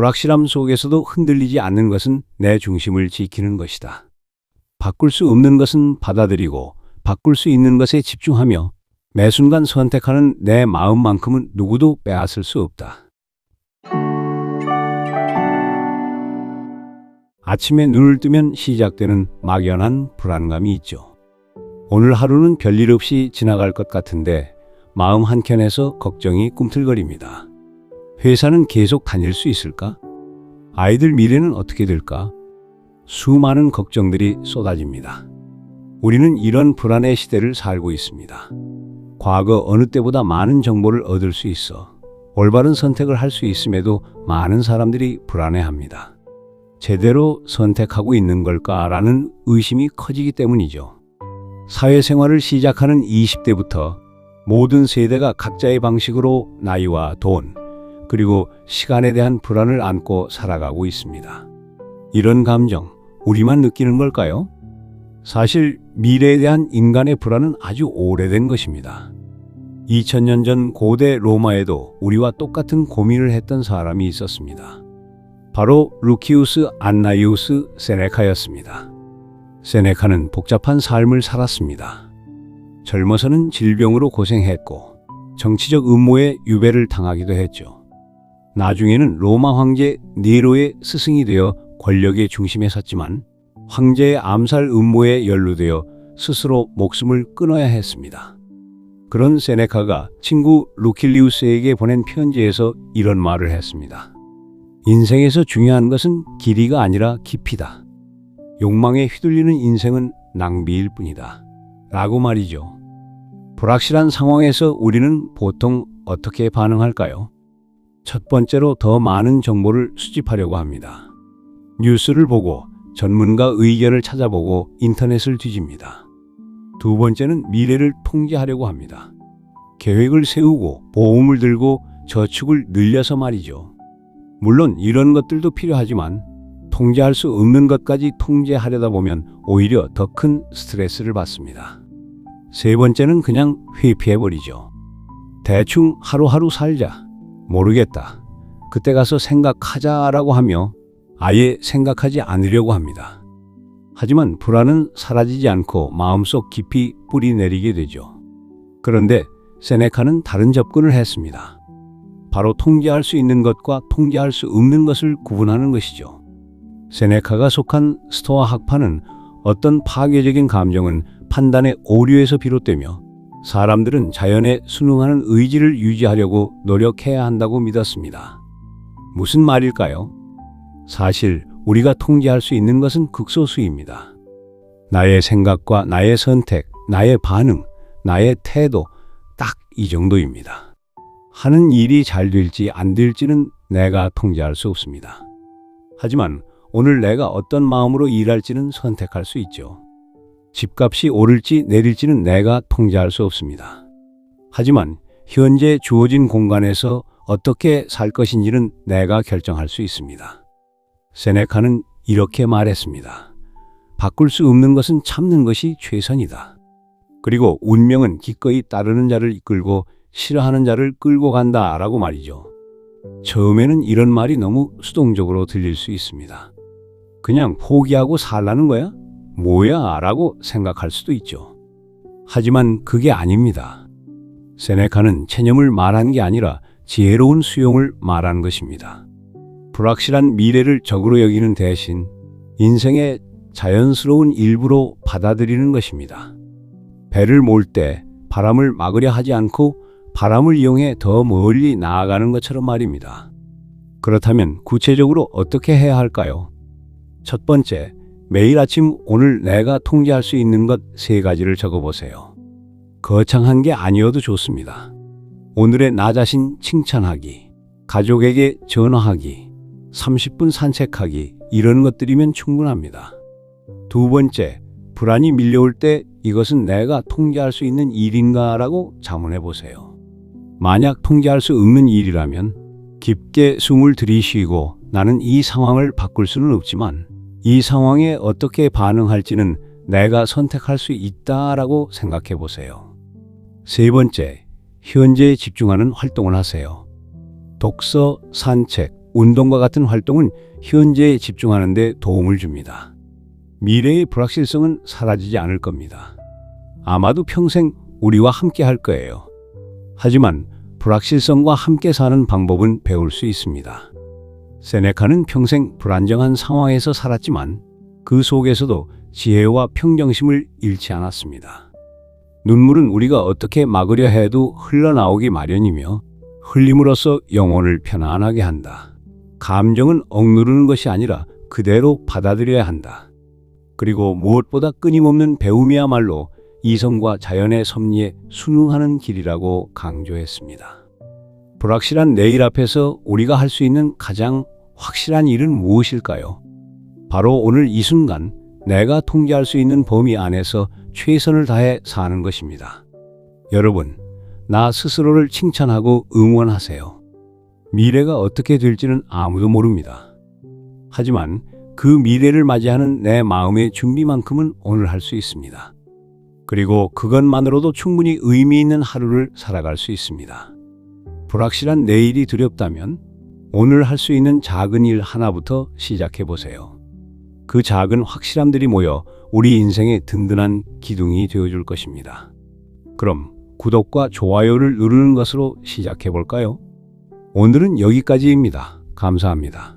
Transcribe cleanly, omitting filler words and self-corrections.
불확실함 속에서도 흔들리지 않는 것은 내 중심을 지키는 것이다. 바꿀 수 없는 것은 받아들이고 바꿀 수 있는 것에 집중하며 매 순간 선택하는 내 마음만큼은 누구도 빼앗을 수 없다. 아침에 눈을 뜨면 시작되는 막연한 불안감이 있죠. 오늘 하루는 별일 없이 지나갈 것 같은데 마음 한켠에서 걱정이 꿈틀거립니다. 회사는 계속 다닐 수 있을까? 아이들 미래는 어떻게 될까? 수많은 걱정들이 쏟아집니다. 우리는 이런 불안의 시대를 살고 있습니다. 과거 어느 때보다 많은 정보를 얻을 수 있어 올바른 선택을 할 수 있음에도 많은 사람들이 불안해합니다. 제대로 선택하고 있는 걸까라는 의심이 커지기 때문이죠. 사회생활을 시작하는 20대부터 모든 세대가 각자의 방식으로 나이와 돈, 그리고 시간에 대한 불안을 안고 살아가고 있습니다. 이런 감정, 우리만 느끼는 걸까요? 사실 미래에 대한 인간의 불안은 아주 오래된 것입니다. 2000년 전 고대 로마에도 우리와 똑같은 고민을 했던 사람이 있었습니다. 바로 루키우스 안나이우스 세네카였습니다. 세네카는 복잡한 삶을 살았습니다. 젊어서는 질병으로 고생했고 정치적 음모에 유배를 당하기도 했죠. 나중에는 로마 황제 네로의 스승이 되어 권력의 중심에 섰지만 황제의 암살 음모에 연루되어 스스로 목숨을 끊어야 했습니다. 그런 세네카가 친구 루킬리우스에게 보낸 편지에서 이런 말을 했습니다. 인생에서 중요한 것은 길이가 아니라 깊이다. 욕망에 휘둘리는 인생은 낭비일 뿐이다. 라고 말이죠. 불확실한 상황에서 우리는 보통 어떻게 반응할까요? 첫 번째로 더 많은 정보를 수집하려고 합니다. 뉴스를 보고 전문가 의견을 찾아보고 인터넷을 뒤집니다. 두 번째는 미래를 통제하려고 합니다. 계획을 세우고 보험을 들고 저축을 늘려서 말이죠. 물론 이런 것들도 필요하지만 통제할 수 없는 것까지 통제하려다 보면 오히려 더 큰 스트레스를 받습니다. 세 번째는 그냥 회피해버리죠. 대충 하루하루 살자. 모르겠다. 그때 가서 생각하자라고 하며 아예 생각하지 않으려고 합니다. 하지만 불안은 사라지지 않고 마음속 깊이 뿌리 내리게 되죠. 그런데 세네카는 다른 접근을 했습니다. 바로 통제할 수 있는 것과 통제할 수 없는 것을 구분하는 것이죠. 세네카가 속한 스토아 학파는 어떤 파괴적인 감정은 판단의 오류에서 비롯되며 사람들은 자연에 순응하는 의지를 유지하려고 노력해야 한다고 믿었습니다. 무슨 말일까요? 사실 우리가 통제할 수 있는 것은 극소수입니다. 나의 생각과 나의 선택, 나의 반응, 나의 태도, 딱 이 정도입니다. 하는 일이 잘 될지 안 될지는 내가 통제할 수 없습니다. 하지만 오늘 내가 어떤 마음으로 일할지는 선택할 수 있죠. 집값이 오를지 내릴지는 내가 통제할 수 없습니다. 하지만 현재 주어진 공간에서 어떻게 살 것인지는 내가 결정할 수 있습니다. 세네카는 이렇게 말했습니다. 바꿀 수 없는 것은 참는 것이 최선이다. 그리고 운명은 기꺼이 따르는 자를 이끌고 싫어하는 자를 끌고 간다라고 말이죠. 처음에는 이런 말이 너무 수동적으로 들릴 수 있습니다. 그냥 포기하고 살라는 거야? 뭐야? 라고 생각할 수도 있죠. 하지만 그게 아닙니다. 세네카는 체념을 말한 게 아니라 지혜로운 수용을 말한 것입니다. 불확실한 미래를 적으로 여기는 대신 인생의 자연스러운 일부로 받아들이는 것입니다. 배를 몰 때 바람을 막으려 하지 않고 바람을 이용해 더 멀리 나아가는 것처럼 말입니다. 그렇다면 구체적으로 어떻게 해야 할까요? 첫 번째, 매일 아침 오늘 내가 통제할 수 있는 것 3가지를 적어보세요. 거창한 게 아니어도 좋습니다. 오늘의 나 자신 칭찬하기, 가족에게 전화하기, 30분 산책하기, 이런 것들이면 충분합니다. 두 번째, 불안이 밀려올 때 이것은 내가 통제할 수 있는 일인가라고 자문해 보세요. 만약 통제할 수 없는 일이라면 깊게 숨을 들이쉬고 나는 이 상황을 바꿀 수는 없지만 이 상황에 어떻게 반응할지는 내가 선택할 수 있다라고 생각해 보세요. 세 번째, 현재에 집중하는 활동을 하세요. 독서, 산책, 운동과 같은 활동은 현재에 집중하는 데 도움을 줍니다. 미래의 불확실성은 사라지지 않을 겁니다. 아마도 평생 우리와 함께 할 거예요. 하지만 불확실성과 함께 사는 방법은 배울 수 있습니다. 세네카는 평생 불안정한 상황에서 살았지만 그 속에서도 지혜와 평정심을 잃지 않았습니다. 눈물은 우리가 어떻게 막으려 해도 흘러나오기 마련이며 흘림으로써 영혼을 편안하게 한다. 감정은 억누르는 것이 아니라 그대로 받아들여야 한다. 그리고 무엇보다 끊임없는 배움이야말로 이성과 자연의 섭리에 순응하는 길이라고 강조했습니다. 불확실한 내일 앞에서 우리가 할 수 있는 가장 확실한 일은 무엇일까요? 바로 오늘 이 순간 내가 통제할 수 있는 범위 안에서 최선을 다해 사는 것입니다. 여러분, 나 스스로를 칭찬하고 응원하세요. 미래가 어떻게 될지는 아무도 모릅니다. 하지만 그 미래를 맞이하는 내 마음의 준비만큼은 오늘 할 수 있습니다. 그리고 그것만으로도 충분히 의미 있는 하루를 살아갈 수 있습니다. 불확실한 내일이 두렵다면 오늘 할 수 있는 작은 일 하나부터 시작해 보세요. 그 작은 확실함들이 모여 우리 인생의 든든한 기둥이 되어줄 것입니다. 그럼 구독과 좋아요를 누르는 것으로 시작해 볼까요? 오늘은 여기까지입니다. 감사합니다.